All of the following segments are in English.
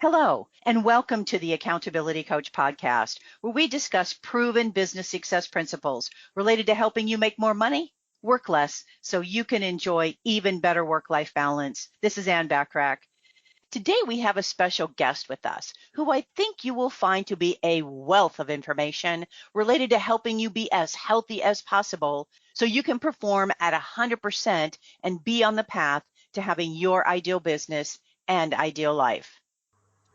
Hello, and welcome to the Accountability Coach podcast, where we discuss proven business success principles related to helping you make more money, work less, so you can enjoy even better work-life balance. This is Bachrach. Today, we have a special guest with us who I think you will find to be a wealth of information related to helping you be as healthy as possible so you can perform at 100% and be on the path to having your ideal business and ideal life.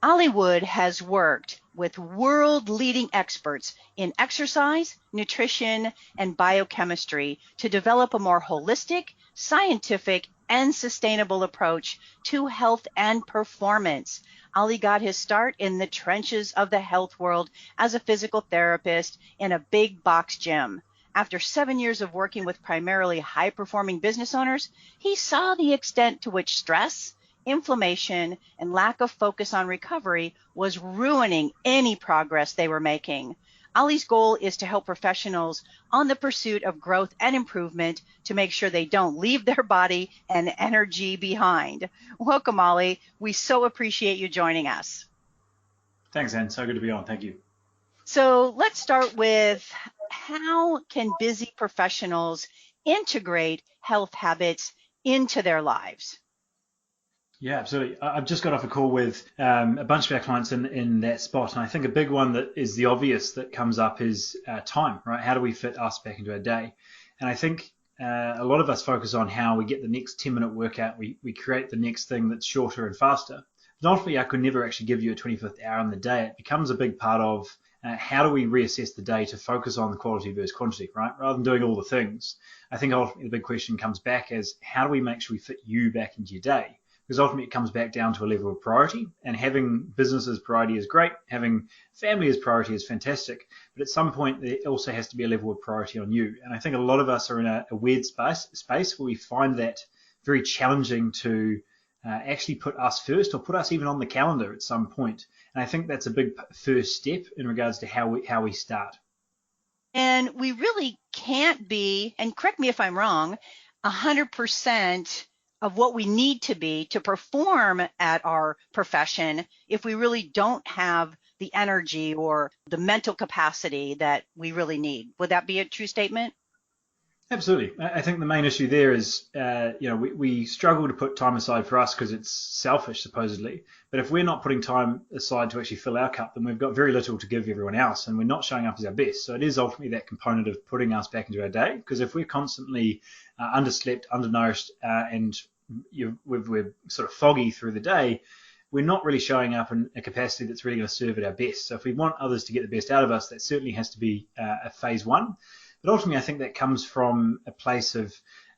Olly Wood has worked with world-leading experts in exercise, nutrition, and biochemistry to develop a more holistic, scientific, and sustainable approach to health and performance. Olly got his start in the trenches of the health world as a physical therapist in a big box gym. After 7 years of working with primarily high-performing business owners, he saw the extent to which stress, inflammation, and lack of focus on recovery was ruining any progress they were making. Olly's goal is to help professionals on the pursuit of growth and improvement to make sure they don't leave their body and energy behind. Welcome, Olly. We so appreciate you joining us. Thanks, Anne. So good to be on. Thank you. So let's start with, how can busy professionals integrate health habits into their lives? Yeah, absolutely. I've just got off a call with a bunch of our clients in that spot. And I think a big one that is the obvious that comes up is time, right? How do we fit us back into our day? And I think a lot of us focus on how we get the next 10-minute workout. We create the next thing that's shorter and faster. But ultimately, I could never actually give you a 25th hour in the day. It becomes a big part of how do we reassess the day to focus on the quality versus quantity, right? Rather than doing all the things. I think ultimately the big question comes back as, how do we make sure we fit you back into your day? Because ultimately it comes back down to a level of priority, and having business as priority is great. Having family as priority is fantastic. But at some point, there also has to be a level of priority on you. And I think a lot of us are in a weird space where we find that very challenging to actually put us first, or put us even on the calendar at some point. And I think that's a big first step in regards to how we start. And we really can't be, and correct me if I'm wrong, 100% of what we need to be to perform at our profession if we really don't have the energy or the mental capacity that we really need. Would that be a true statement? Absolutely. I think the main issue there is, we struggle to put time aside for us because it's selfish, supposedly. But if we're not putting time aside to actually fill our cup, then we've got very little to give everyone else, and we're not showing up as our best. So it is ultimately that component of putting us back into our day. Because if we're constantly underslept, undernourished, and we're sort of foggy through the day, we're not really showing up in a capacity that's really going to serve at our best. So if we want others to get the best out of us, that certainly has to be a phase one. But ultimately, I think that comes from a place of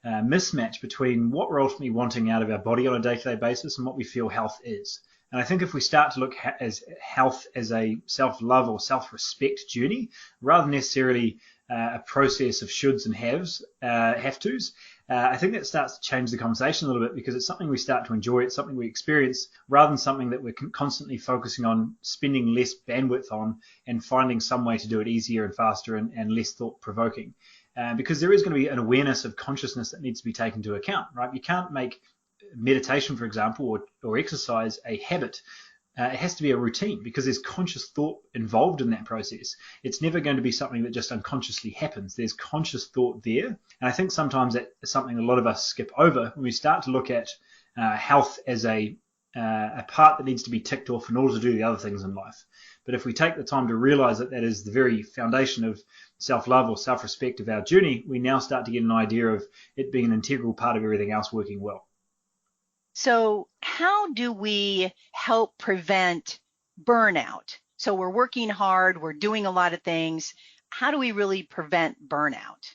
mismatch between what we're ultimately wanting out of our body on a day-to-day basis and what we feel health is. And I think if we start to look at health as a self-love or self-respect journey, rather than necessarily a process of shoulds and have-tos, I think that starts to change the conversation a little bit, because it's something we start to enjoy, it's something we experience, rather than something that we're constantly focusing on spending less bandwidth on and finding some way to do it easier and faster and less thought-provoking. Because there is going to be an awareness of consciousness that needs to be taken into account, right? You can't make meditation, for example, or exercise a habit. It has to be a routine, because there's conscious thought involved in that process. It's never going to be something that just unconsciously happens. There's conscious thought there. And I think sometimes that is something a lot of us skip over when we start to look at health as a part that needs to be ticked off in order to do the other things in life. But if we take the time to realize that that is the very foundation of self-love or self-respect of our journey, we now start to get an idea of it being an integral part of everything else working well. So how do we help prevent burnout? So we're working hard, we're doing a lot of things. How do we really prevent burnout?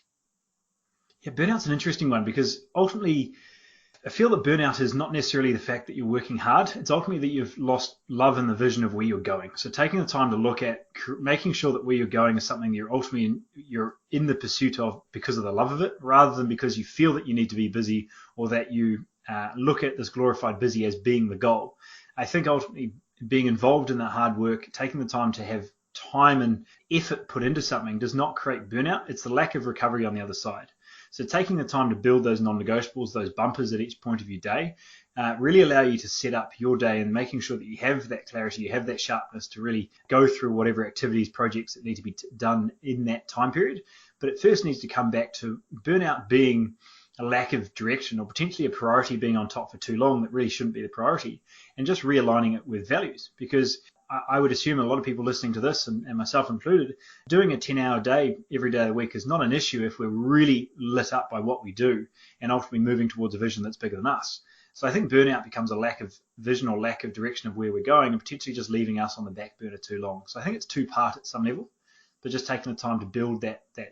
Yeah, burnout's an interesting one, because ultimately I feel that burnout is not necessarily the fact that you're working hard. It's ultimately that you've lost love and the vision of where you're going. So taking the time to look at making sure that where you're going is something you're in the pursuit of because of the love of it, rather than because you feel that you need to be busy, or that you look at this glorified busy as being the goal. I think ultimately being involved in that hard work, taking the time to have time and effort put into something, does not create burnout. It's the lack of recovery on the other side. So taking the time to build those non-negotiables, those bumpers at each point of your day, really allow you to set up your day and making sure that you have that clarity, you have that sharpness to really go through whatever activities, projects that need to be done in that time period. But it first needs to come back to burnout being a lack of direction, or potentially a priority being on top for too long that really shouldn't be the priority, and just realigning it with values. Because I would assume a lot of people listening to this, and myself included, doing a 10-hour day every day of the week is not an issue if we're really lit up by what we do and ultimately moving towards a vision that's bigger than us. So I think burnout becomes a lack of vision or lack of direction of where we're going, and potentially just leaving us on the back burner too long. So I think it's two-part at some level, but just taking the time to build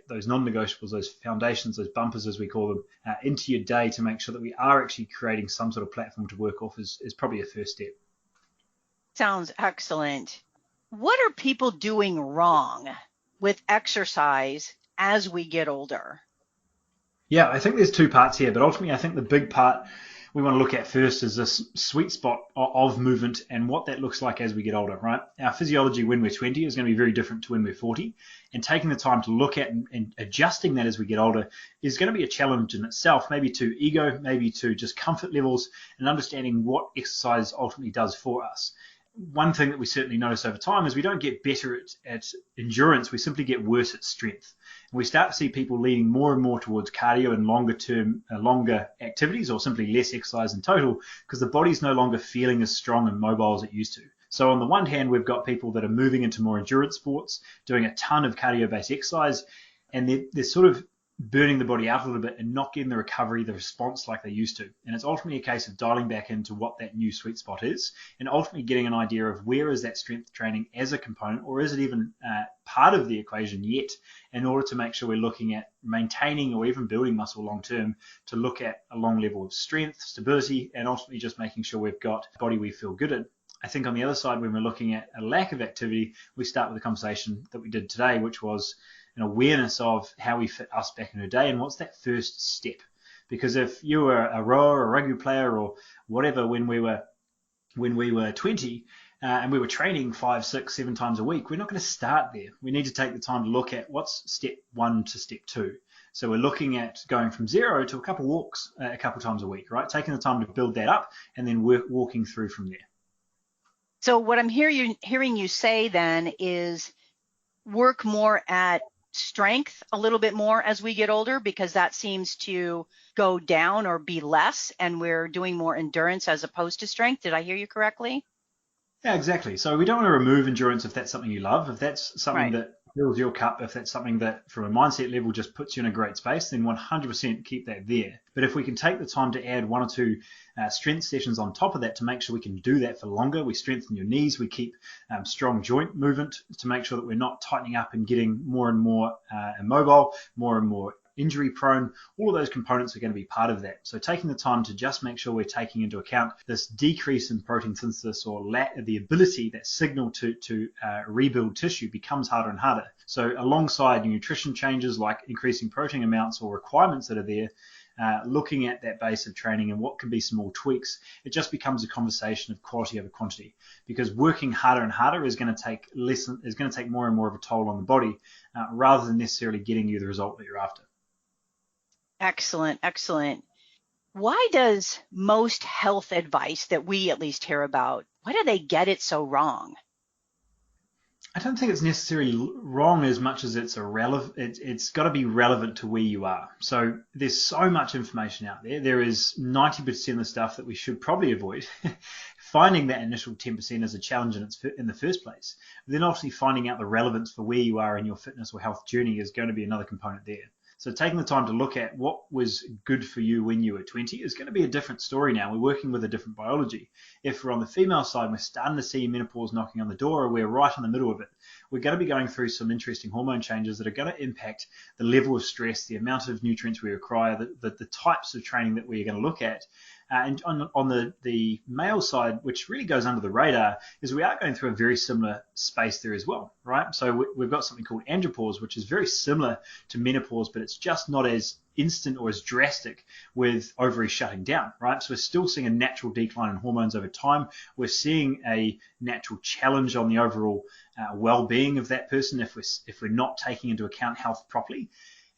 those non-negotiables, those foundations, those bumpers as we call them, into your day to make sure that we are actually creating some sort of platform to work off is probably a first step. Sounds excellent. What are people doing wrong with exercise as we get older? Yeah, I think there's two parts here, but ultimately I think the big part we want to look at first is this sweet spot of movement and what that looks like as we get older, right? Our physiology when we're 20 is going to be very different to when we're 40, and taking the time to look at and adjusting that as we get older is going to be a challenge in itself, maybe to ego, maybe to just comfort levels, and understanding what exercise ultimately does for us. One thing that we certainly notice over time is we don't get better at endurance, we simply get worse at strength. And we start to see people leaning more and more towards cardio and longer activities, or simply less exercise in total, because the body's no longer feeling as strong and mobile as it used to. So on the one hand, we've got people that are moving into more endurance sports, doing a ton of cardio-based exercise, and they're sort of burning the body out a little bit and not getting the recovery, the response like they used to. And it's ultimately a case of dialing back into what that new sweet spot is, and ultimately getting an idea of where is that strength training as a component, or is it even part of the equation yet, in order to make sure we're looking at maintaining or even building muscle long term, to look at a long level of strength, stability, and ultimately just making sure we've got a body we feel good in. I think on the other side, when we're looking at a lack of activity, we start with the conversation that we did today, which was an awareness of how we fit us back in a day and what's that first step. Because if you were a rower, a rugby player, or whatever when we were 20 and we were training 5, 6, 7 times a week, we're not going to start there. We need to take the time to look at what's step 1 to step 2. So we're looking at going from 0 to a couple walks a couple times a week, right? Taking the time to build that up and then walking through from there. So what I'm hearing you say then is work more at strength a little bit more as we get older, because that seems to go down or be less, and we're doing more endurance as opposed to strength. Did I hear you correctly? Yeah, exactly. So we don't want to remove endurance if that's something you love. If that's something Right. that fills your cup, if that's something that from a mindset level just puts you in a great space, then 100% keep that there. But if we can take the time to add 1 or 2 strength sessions on top of that to make sure we can do that for longer, we strengthen your knees, we keep strong joint movement to make sure that we're not tightening up and getting more and more immobile, more and more injury prone, all of those components are going to be part of that. So taking the time to just make sure we're taking into account this decrease in protein synthesis, or the ability, that signal to rebuild tissue becomes harder and harder. So alongside nutrition changes like increasing protein amounts or requirements that are there, looking at that base of training and what can be small tweaks, it just becomes a conversation of quality over quantity, because working harder and harder is going to take more and more of a toll on the body, rather than necessarily getting you the result that you're after. Excellent, excellent. Why does most health advice that we at least hear about, why do they get it so wrong? I don't think it's necessarily wrong as much as it's irrelevant. It's got to be relevant to where you are. So there's so much information out there. There is 90% of the stuff that we should probably avoid. Finding that initial 10% is a challenge in the first place. Then obviously finding out the relevance for where you are in your fitness or health journey is going to be another component there. So taking the time to look at what was good for you when you were 20 is going to be a different story now. We're working with a different biology. If we're on the female side, we're starting to see menopause knocking on the door, or we're right in the middle of it, we're going to be going through some interesting hormone changes that are going to impact the level of stress, the amount of nutrients we require, the types of training that we're going to look at. And on the male side, which really goes under the radar, is we are going through a very similar space there as well, right? So we've got something called andropause, which is very similar to menopause, but it's just not as instant or as drastic with ovaries shutting down, right? So we're still seeing a natural decline in hormones over time. We're seeing a natural challenge on the overall well-being of that person if we're not taking into account health properly.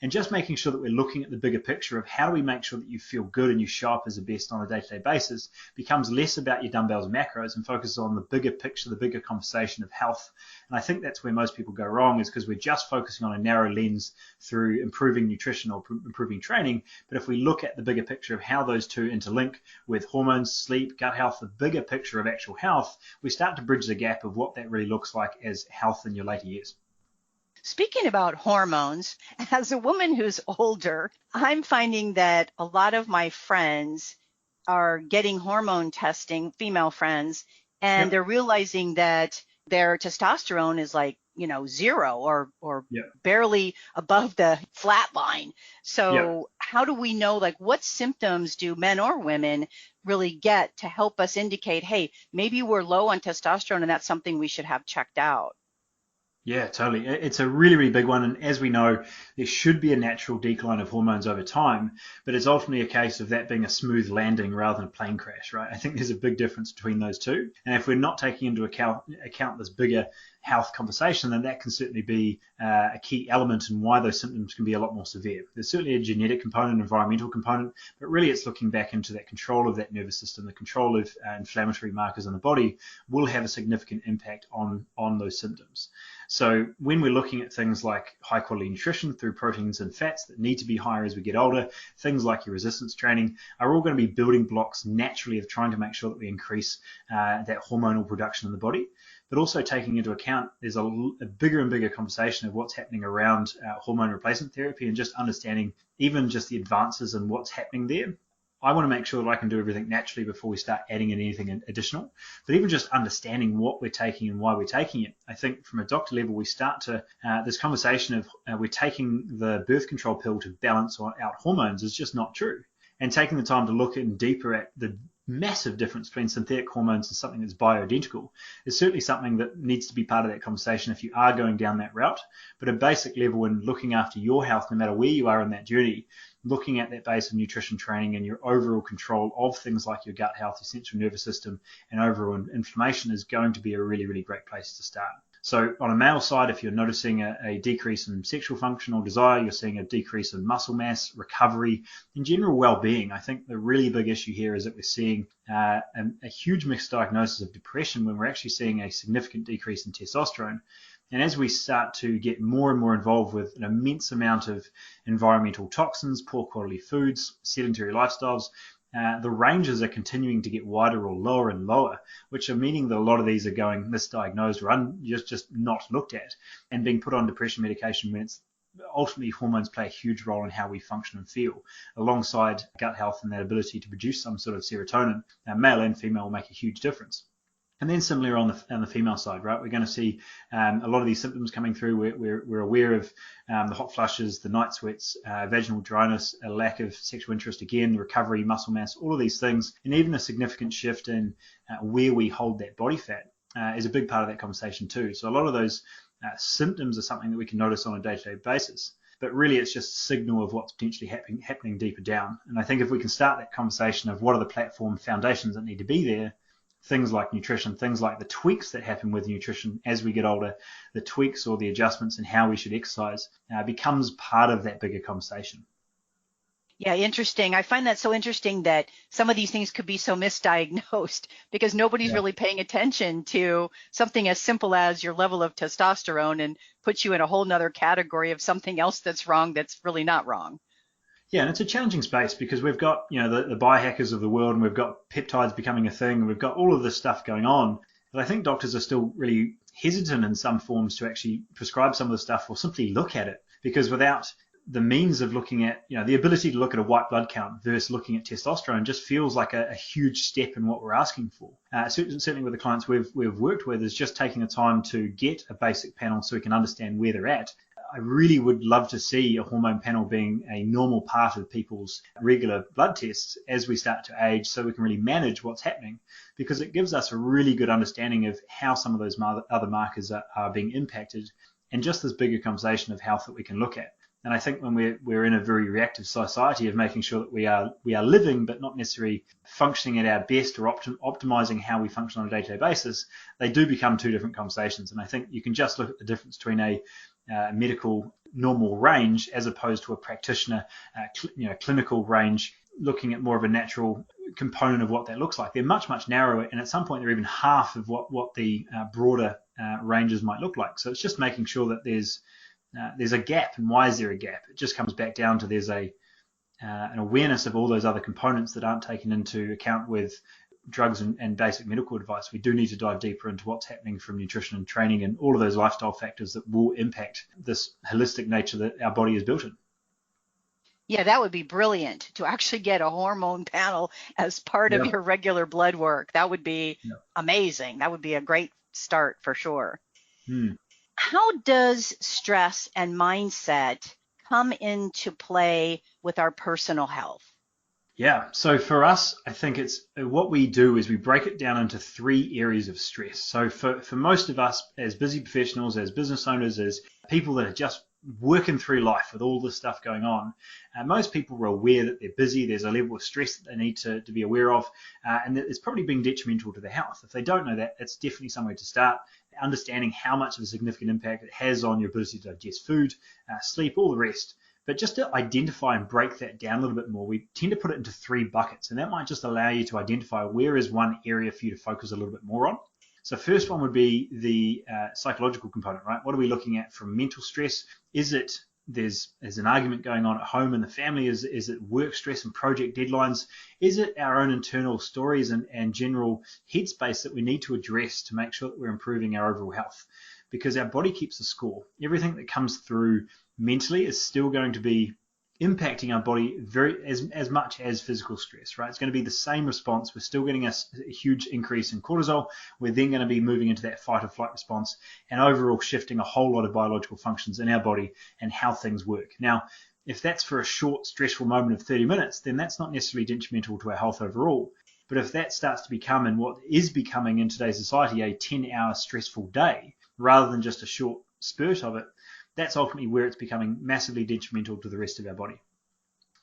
And just making sure that we're looking at the bigger picture of how do we make sure that you feel good and you show up as the best on a day-to-day basis becomes less about your dumbbells and macros and focuses on the bigger picture, the bigger conversation of health. And I think that's where most people go wrong, is because we're just focusing on a narrow lens through improving nutrition or improving training. But if we look at the bigger picture of how those two interlink with hormones, sleep, gut health, the bigger picture of actual health, we start to bridge the gap of what that really looks like as health in your later years. Speaking about hormones, as a woman who's older, I'm finding that a lot of my friends are getting hormone testing, female friends, and Yep. they're realizing that their testosterone is like, zero or Yep. barely above the flat line. So Yep. how do we know, like, what symptoms do men or women really get to help us indicate, hey, maybe we're low on testosterone and that's something we should have checked out? Yeah, totally. It's a really, really big one. And as we know, there should be a natural decline of hormones over time, but it's ultimately a case of that being a smooth landing rather than a plane crash, right? I think there's a big difference between those two. And if we're not taking into account this bigger health conversation, then that can certainly be a key element in why those symptoms can be a lot more severe. There's certainly a genetic component, environmental component, but really it's looking back into that control of that nervous system, the control of inflammatory markers in the body will have a significant impact on those symptoms. So when we're looking at things like high quality nutrition through proteins and fats that need to be higher as we get older, things like your resistance training are all going to be building blocks naturally of trying to make sure that we increase that hormonal production in the body. But also taking into account there's a bigger and bigger conversation of what's happening around hormone replacement therapy and just understanding even just the advances and what's happening there. I want to make sure that I can do everything naturally before we start adding in anything additional. But even just understanding what we're taking and why we're taking it, I think from a doctor level, we start to, this conversation of we're taking the birth control pill to balance out hormones is just not true. And taking the time to look in deeper at the massive difference between synthetic hormones and something that's bioidentical is certainly something that needs to be part of that conversation if you are going down that route. But at a basic level, in looking after your health, no matter where you are in that journey, looking at that base of nutrition training and your overall control of things like your gut health, your central nervous system, and overall inflammation is going to be a really, really great place to start. So on a male side, if you're noticing a decrease in sexual function or desire, you're seeing a decrease in muscle mass, recovery, in general well-being, I think the really big issue here is that we're seeing a huge misdiagnosis of depression when we're actually seeing a significant decrease in testosterone. And as we start to get more and more involved with an immense amount of environmental toxins, poor quality foods, sedentary lifestyles, the ranges are continuing to get wider or lower and lower, which are meaning that a lot of these are going misdiagnosed or just not looked at and being put on depression medication when it's ultimately hormones play a huge role in how we function and feel, alongside gut health and that ability to produce some sort of serotonin. Male and female will make a huge difference. And then similarly on the female side, right, we're going to see a lot of these symptoms coming through. We're aware of the hot flushes, the night sweats, vaginal dryness, a lack of sexual interest, again, recovery, muscle mass, all of these things, and even a significant shift in where we hold that body fat is a big part of that conversation too. So a lot of those symptoms are something that we can notice on a day-to-day basis. But really, it's just a signal of what's potentially happening deeper down. And I think if we can start that conversation of what are the platform foundations that need to be there, things like nutrition, things like the tweaks that happen with nutrition as we get older, the tweaks or the adjustments in how we should exercise becomes part of that bigger conversation. Yeah, interesting. I find that so interesting that some of these things could be so misdiagnosed because nobody's really paying attention to something as simple as your level of testosterone and puts you in a whole nother category of something else that's wrong that's really not wrong. Yeah, and it's a challenging space because we've got, the biohackers of the world, and we've got peptides becoming a thing, and we've got all of this stuff going on. But I think doctors are still really hesitant in some forms to actually prescribe some of the stuff or simply look at it, because without the means of looking at, the ability to look at a white blood count versus looking at testosterone just feels like a huge step in what we're asking for. Certainly with the clients we've worked with is just taking the time to get a basic panel so we can understand where they're at. I really would love to see a hormone panel being a normal part of people's regular blood tests as we start to age, so we can really manage what's happening, because it gives us a really good understanding of how some of those other markers are being impacted, and just this bigger conversation of health that we can look at. And I think when we're in a very reactive society of making sure that we are living but not necessarily functioning at our best or optimizing how we function on a day-to-day basis, they do become two different conversations. And I think you can just look at the difference between a medical normal range as opposed to a practitioner clinical range, looking at more of a natural component of what that looks like. They're much, much narrower, and at some point they're even half of what the broader ranges might look like. So it's just making sure that there's a gap. And why is there a gap? It just comes back down to there's an awareness of all those other components that aren't taken into account with drugs and basic medical advice. We do need to dive deeper into what's happening from nutrition and training and all of those lifestyle factors that will impact this holistic nature that our body is built in. Yeah, that would be brilliant to actually get a hormone panel as part of your regular blood work. That would be amazing. That would be a great start for sure. How does stress and mindset come into play with our personal health? Yeah, so for us, I think it's what we do is we break it down into 3 areas of stress. So for most of us as busy professionals, as business owners, as people that are just working through life with all this stuff going on, most people are aware that they're busy. There's a level of stress that they need to be aware of, and that it's probably being detrimental to their health. If they don't know that, it's definitely somewhere to start. Understanding how much of a significant impact it has on your ability to digest food, sleep, all the rest. But just to identify and break that down a little bit more, we tend to put it into 3 buckets, and that might just allow you to identify where is one area for you to focus a little bit more on. So first one would be the psychological component, right? What are we looking at from mental stress? Is it there's an argument going on at home in the family? Is it work stress and project deadlines? Is it our own internal stories and general headspace that we need to address to make sure that we're improving our overall health? Because our body keeps the score. Everything that comes through mentally is still going to be impacting our body as much as physical stress, right? It's going to be the same response. We're still getting a huge increase in cortisol. We're then going to be moving into that fight or flight response and overall shifting a whole lot of biological functions in our body and how things work. Now, if that's for a short, stressful moment of 30 minutes, then that's not necessarily detrimental to our health overall. But if that starts to become, and what is becoming in today's society, a 10-hour stressful day, rather than just a short spurt of it, that's ultimately where it's becoming massively detrimental to the rest of our body.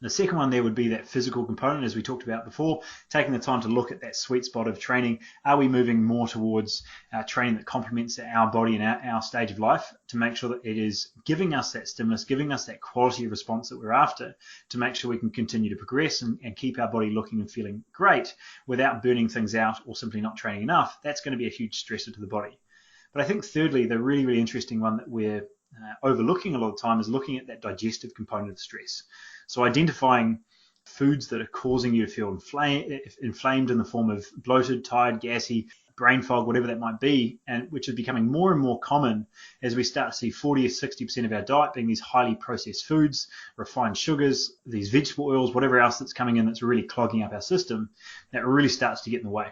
The second one there would be that physical component, as we talked about before, taking the time to look at that sweet spot of training. Are we moving more towards training that complements our body and our stage of life to make sure that it is giving us that stimulus, giving us that quality of response that we're after to make sure we can continue to progress and keep our body looking and feeling great without burning things out or simply not training enough? That's going to be a huge stressor to the body. But I think thirdly, the really, really interesting one that we're overlooking a lot of the time is looking at that digestive component of stress. So identifying foods that are causing you to feel inflamed in the form of bloated, tired, gassy, brain fog, whatever that might be, and which is becoming more and more common as we start to see 40 or 60% of our diet being these highly processed foods, refined sugars, these vegetable oils, whatever else that's coming in that's really clogging up our system, that really starts to get in the way.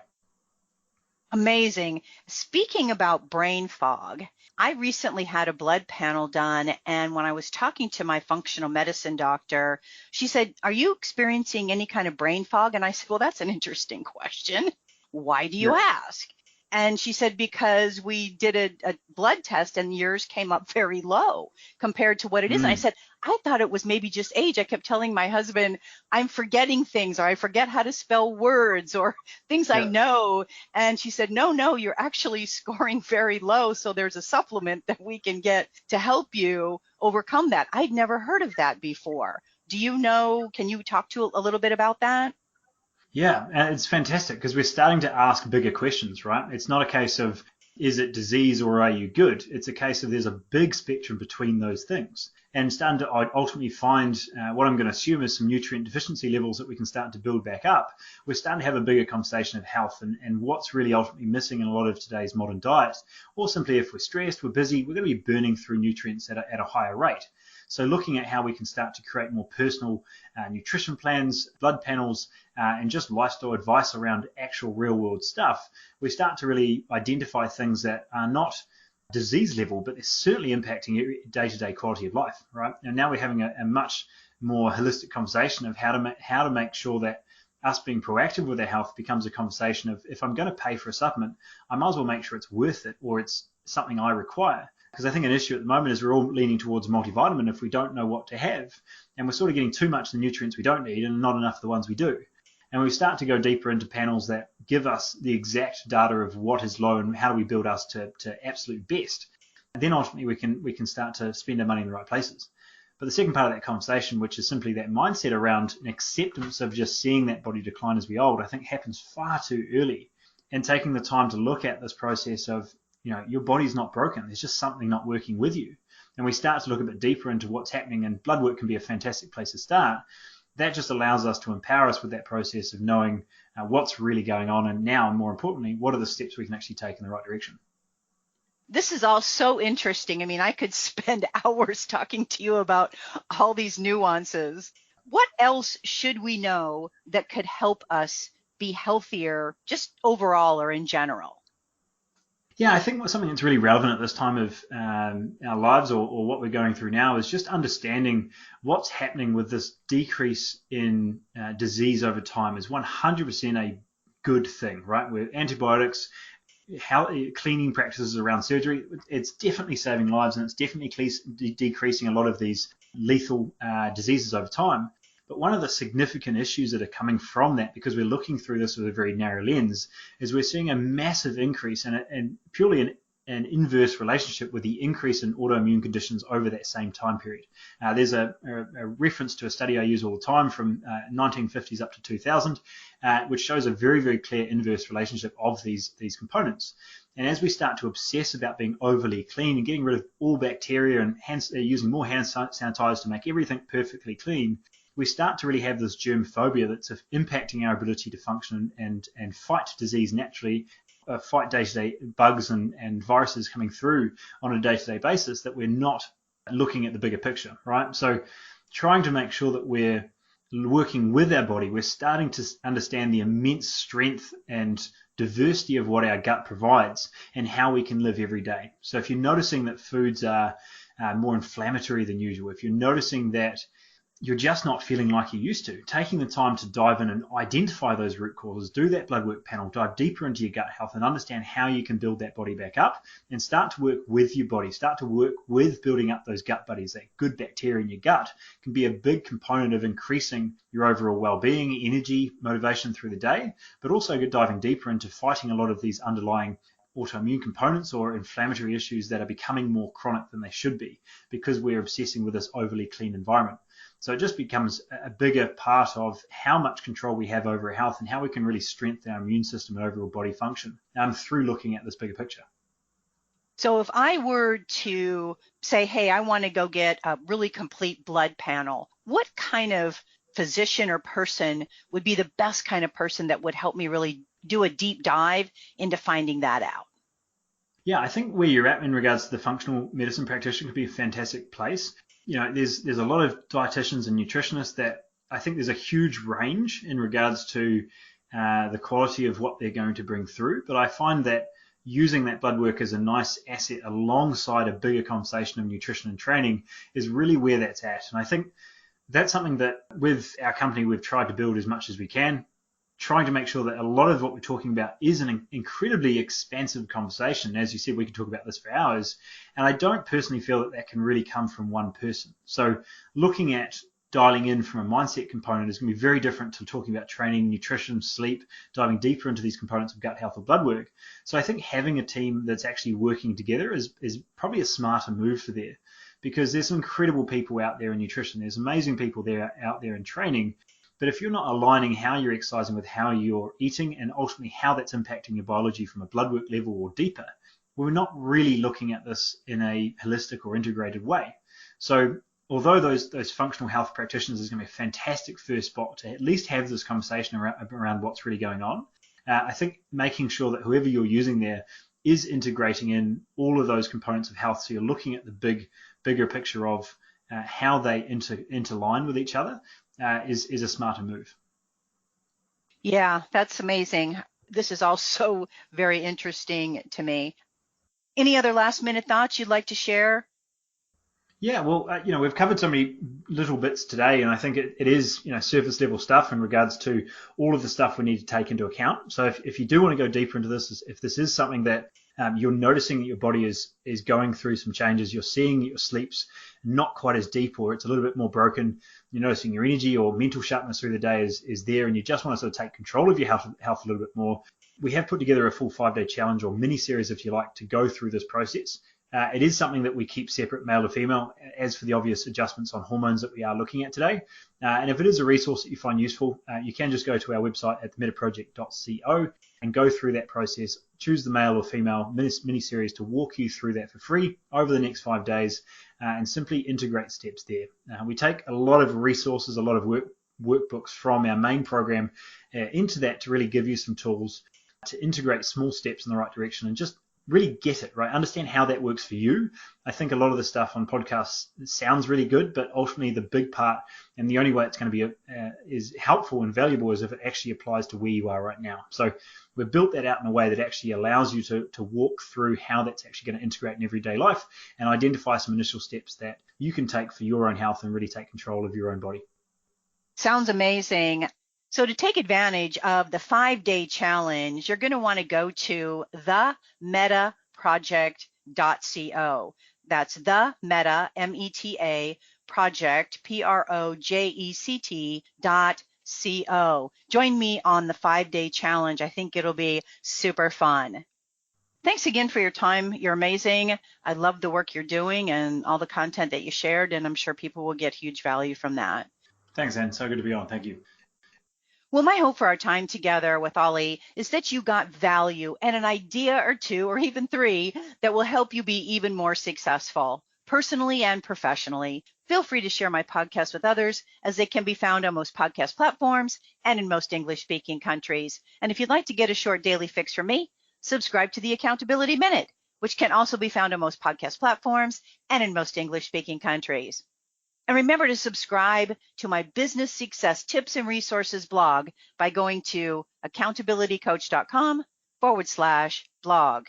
Amazing. Speaking about brain fog, I recently had a blood panel done, and when I was talking to my functional medicine doctor, she said, "Are you experiencing any kind of brain fog?" And I said, "Well, that's an interesting question. Why do you ask?" And she said, "Because we did a blood test and yours came up very low compared to what it is." And I said, "I thought it was maybe just age." I kept telling my husband, "I'm forgetting things, or I forget how to spell words, or things I know." And she said, no, you're actually scoring very low. So there's a supplement that we can get to help you overcome that. I'd never heard of that before. Do you know, can you talk to a little bit about that? Yeah, it's fantastic because we're starting to ask bigger questions, right? It's not a case of, is it disease or are you good? It's a case of there's a big spectrum between those things. And starting to ultimately find what I'm going to assume is some nutrient deficiency levels that we can start to build back up. We're starting to have a bigger conversation of health and what's really ultimately missing in a lot of today's modern diet. Or simply if we're stressed, we're busy, we're going to be burning through nutrients at a higher rate. So looking at how we can start to create more personal nutrition plans, blood panels, and just lifestyle advice around actual real world stuff, we start to really identify things that are not disease level, but they're certainly impacting your day-to-day quality of life, right? And now we're having a much more holistic conversation of how to make sure that us being proactive with our health becomes a conversation of, if I'm going to pay for a supplement, I might as well make sure it's worth it or it's something I require. Because I think an issue at the moment is we're all leaning towards multivitamin if we don't know what to have. And we're sort of getting too much of the nutrients we don't need and not enough of the ones we do. And we start to go deeper into panels that give us the exact data of what is low and how do we build us to absolute best. then ultimately we can start to spend our money in the right places. But the second part of that conversation, which is simply that mindset around an acceptance of just seeing that body decline as we old, I think happens far too early. And taking the time to look at this process of, your body's not broken. There's just something not working with you. And we start to look a bit deeper into what's happening, and blood work can be a fantastic place to start. That just allows us to empower us with that process of knowing what's really going on, and now, more importantly, what are the steps we can actually take in the right direction. This is all so interesting. I mean, I could spend hours talking to you about all these nuances. What else should we know that could help us be healthier just overall or in general? Yeah, I think something that's really relevant at this time of our lives, or what we're going through now, is just understanding what's happening with this decrease in disease over time is 100% a good thing, right? With antibiotics, cleaning practices around surgery, it's definitely saving lives, and it's definitely decreasing a lot of these lethal diseases over time. But one of the significant issues that are coming from that, because we're looking through this with a very narrow lens, is we're seeing a massive increase and purely an inverse relationship with the increase in autoimmune conditions over that same time period. There's a reference to a study I use all the time from 1950s up to 2000, which shows a very, very clear inverse relationship of these components. And as we start to obsess about being overly clean and getting rid of all bacteria and using more hand sanitizer to make everything perfectly clean, we start to really have this germ phobia that's impacting our ability to function and fight disease naturally, fight day-to-day bugs and viruses coming through on a day-to-day basis, that we're not looking at the bigger picture, right? So trying to make sure that we're working with our body, we're starting to understand the immense strength and diversity of what our gut provides and how we can live every day. So if you're noticing that foods are more inflammatory than usual, if you're noticing that you're just not feeling like you used to, taking the time to dive in and identify those root causes, do that blood work panel, dive deeper into your gut health and understand how you can build that body back up, and start to work with your body, start to work with building up those gut buddies. That good bacteria in your gut can be a big component of increasing your overall well-being, energy, motivation through the day, but also diving deeper into fighting a lot of these underlying autoimmune components or inflammatory issues that are becoming more chronic than they should be, because we're obsessing with this overly clean environment. So it just becomes a bigger part of how much control we have over our health and how we can really strengthen our immune system and overall body function through looking at this bigger picture. So if I were to say, hey, I want to go get a really complete blood panel, what kind of physician or person would be the best kind of person that would help me really do a deep dive into finding that out? Yeah, I think where you're at in regards to the functional medicine practitioner could be a fantastic place. There's a lot of dietitians and nutritionists that I think there's a huge range in regards to the quality of what they're going to bring through. But I find that using that blood work as a nice asset alongside a bigger conversation of nutrition and training is really where that's at. And I think that's something that with our company we've tried to build as much as we can, trying to make sure that a lot of what we're talking about is an incredibly expansive conversation. As you said, we could talk about this for hours, and I don't personally feel that that can really come from one person. So looking at dialing in from a mindset component is going to be very different to talking about training, nutrition, sleep, diving deeper into these components of gut health or blood work. So I think having a team that's actually working together is probably a smarter move for there, because there's some incredible people out there in nutrition. There's amazing people out there in training. But if you're not aligning how you're exercising with how you're eating and ultimately how that's impacting your biology from a blood work level or deeper, we're not really looking at this in a holistic or integrated way. So although those functional health practitioners is going to be a fantastic first spot to at least have this conversation around what's really going on, I think making sure that whoever you're using there is integrating in all of those components of health, so you're looking at the bigger picture of how they interline with each other, is a smarter move. Yeah, that's amazing. This is all so very interesting to me. Any other last minute thoughts you'd like to share? Yeah, well, we've covered so many little bits today, and I think it is, surface level stuff in regards to all of the stuff we need to take into account. So if you do want to go deeper into this, if this is something that you're noticing that your body is going through some changes, you're seeing your sleep's not quite as deep, or it's a little bit more broken, you're noticing your energy or mental sharpness through the day is there, and you just want to sort of take control of your health a little bit more, we have put together a full 5-day challenge or mini series, if you like, to go through this process. It is something that we keep separate, male to female, as for the obvious adjustments on hormones that we are looking at today. And if it is a resource that you find useful, you can just go to our website at themetaproject.co and go through that process. Choose the male or female mini-series to walk you through that for free over the next 5 days, and simply integrate steps there. We take a lot of resources, a lot of workbooks from our main program into that to really give you some tools to integrate small steps in the right direction and just really get it, right? Understand how that works for you. I think a lot of the stuff on podcasts sounds really good, but ultimately the big part and the only way it's going to be is helpful and valuable is if it actually applies to where you are right now. So we've built that out in a way that actually allows you to walk through how that's actually going to integrate in everyday life and identify some initial steps that you can take for your own health and really take control of your own body. Sounds amazing. So to take advantage of the 5-day challenge, you're going to want to go to themetaproject.co. That's the meta, M-E-T-A, project, Project.co. Join me on the 5-day challenge. I think it'll be super fun. Thanks again for your time. You're amazing. I love the work you're doing and all the content that you shared, and I'm sure people will get huge value from that. Thanks, Anne. So good to be on. Thank you. Well, my hope for our time together with Olly is that you got value and an idea or two or even 3 that will help you be even more successful, personally and professionally. Feel free to share my podcast with others, as they can be found on most podcast platforms and in most English-speaking countries. And if you'd like to get a short daily fix from me, subscribe to the Accountability Minute, which can also be found on most podcast platforms and in most English-speaking countries. And remember to subscribe to my business success tips and resources blog by going to accountabilitycoach.com/blog.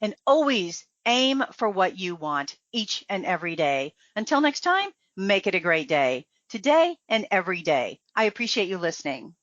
And always aim for what you want each and every day. Until next time, make it a great day, today and every day. I appreciate you listening.